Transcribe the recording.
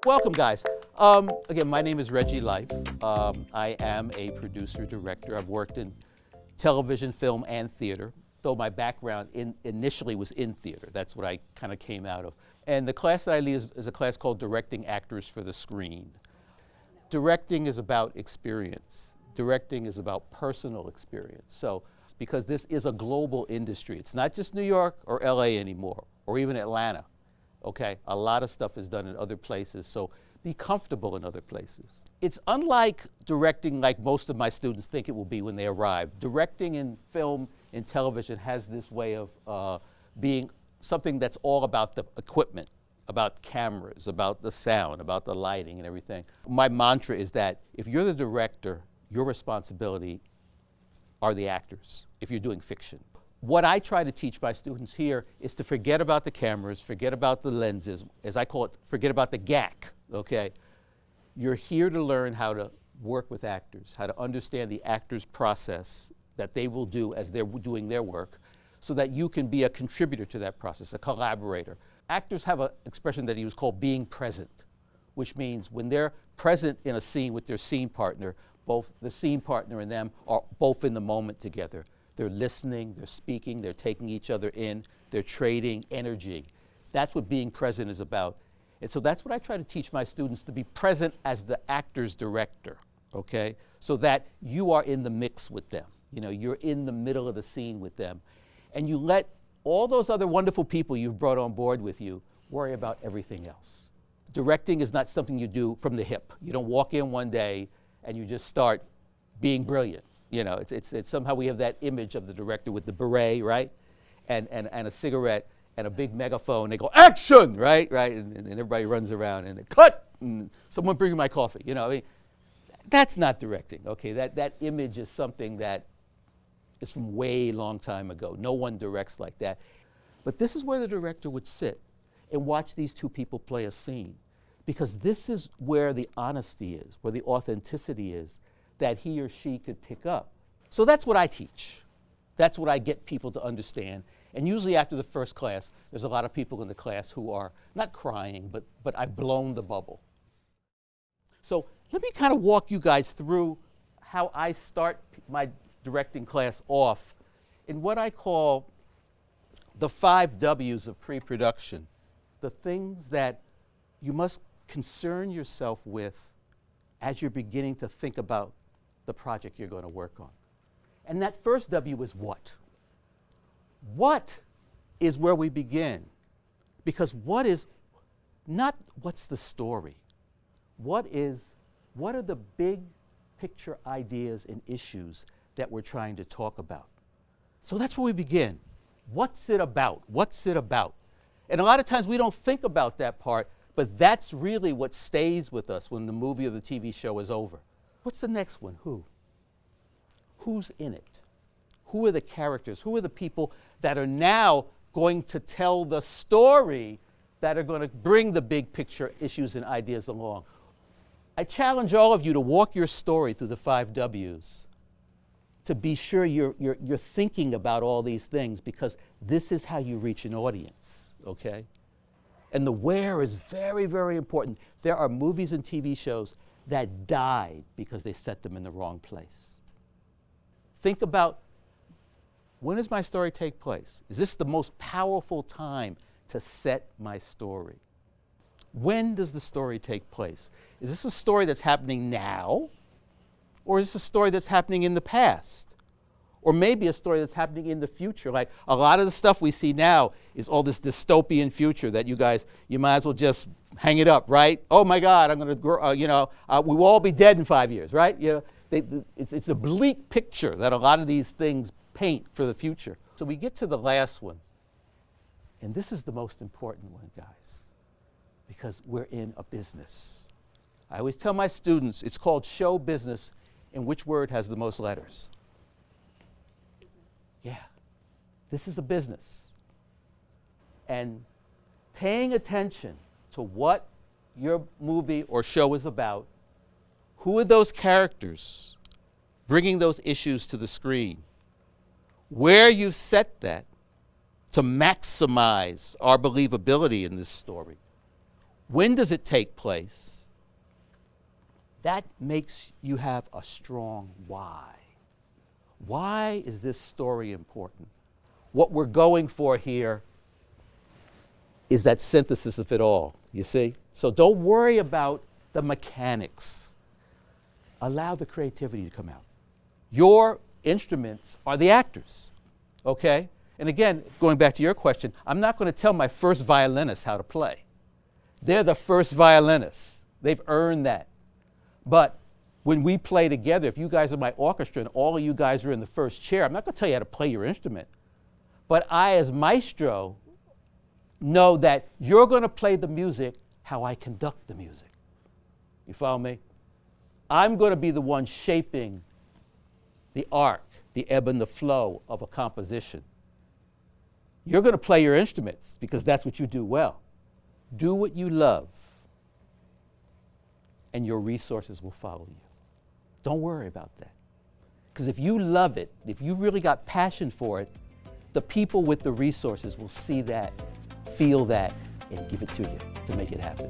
Welcome, guys. Again, my name is Regge Life. I am a producer, director. I've worked in television, film, and theater, though my background initially was in theater. That's what I kind of came out of. And the class that I lead is a class called Directing Actors for the Screen. Directing is about experience. Directing is about personal experience. So, because this is a global industry, it's not just New York or LA anymore, or even Atlanta. Okay, a lot of stuff is done in other places, so be comfortable in other places. It's unlike directing like most of my students think it will be when they arrive. Directing in film and television has this way of being something that's all about the equipment, about cameras, about the sound, about the lighting and everything. My mantra is that if you're the director, your responsibility are the actors, if you're doing fiction. What I try to teach my students here is to forget about the cameras, forget about the lenses, as I call it, forget about the gack, okay? You're here to learn how to work with actors, how to understand the actor's process that they will do as they're doing their work, so that you can be a contributor to that process, a collaborator. Actors have an expression that he was called being present, which means when they're present in a scene with their scene partner, both the scene partner and them are both in the moment together. They're listening, they're speaking, they're taking each other in, they're trading energy. That's what being present is about. And so that's what I try to teach my students, to be present as the actor's director, okay? So that you are in the mix with them. You know, you're in the middle of the scene with them. And you let all those other wonderful people you've brought on board with you worry about everything else. Directing is not something you do from the hip. You don't walk in one day and you just start being brilliant. You know, it's somehow we have that image of the director with the beret, right? And a cigarette and a big megaphone. They go, action, right? And everybody runs around and they cut, and someone bring me my coffee. You know, I mean, that's not directing, okay? That image is something that is from way long time ago. No one directs like that. But this is where the director would sit and watch these two people play a scene, because this is where the honesty is, where the authenticity is, that he or she could pick up. So that's what I teach. That's what I get people to understand. And usually after the first class, there's a lot of people in the class who are not crying, but I've blown the bubble. So let me kind of walk you guys through how I start my directing class off in what I call the 5 W's of pre-production. The things that you must concern yourself with as you're beginning to think about the project you're going to work on. And that first W is what? What is where we begin. Because what is not what's the story. What are the big picture ideas and issues that we're trying to talk about? So that's where we begin. What's it about? What's it about? And a lot of times we don't think about that part, but that's really what stays with us when the movie or the TV show is over. What's the next one? Who? Who's in it? Who are the characters? Who are the people that are now going to tell the story, that are going to bring the big picture issues and ideas along? I challenge all of you to walk your story through the 5 W's, to be sure you're thinking about all these things, because this is how you reach an audience, okay? And the where is very, very important. There are movies and TV shows that died because they set them in the wrong place. Think about, when does my story take place? Is this the most powerful time to set my story? When does the story take place? Is this a story that's happening now? Or is this a story that's happening in the past? Or maybe a story that's happening in the future? Like a lot of the stuff we see now is all this dystopian future that you might as well just hang it up, right? Oh my God, I'm going to grow, we will all be dead in 5 years, right? You know, it's a bleak picture that a lot of these things paint for the future. So we get to the last one. And this is the most important one, guys, because we're in a business. I always tell my students it's called show business, and which word has the most letters? Yeah, this is a business. And paying attention to what your movie or show is about, who are those characters bringing those issues to the screen, where you set that to maximize our believability in this story, When does it take place? That makes you have a strong why. Why is this story important? What we're going for here is that synthesis of it all, you see? So don't worry about the mechanics. Allow the creativity to come out. Your instruments are the actors, okay? And again, going back to your question, I'm not going to tell my first violinist how to play. They're the first violinists. They've earned that. But when we play together, if you guys are my orchestra and all of you guys are in the first chair, I'm not going to tell you how to play your instrument. But I, as maestro, know that you're going to play the music how I conduct the music. You follow me? I'm going to be the one shaping the arc, the ebb and the flow of a composition. You're going to play your instruments because that's what you do well. Do what you love, and your resources will follow you. Don't worry about that. Because if you love it, if you really got passion for it, the people with the resources will see that, feel that, and give it to you to make it happen.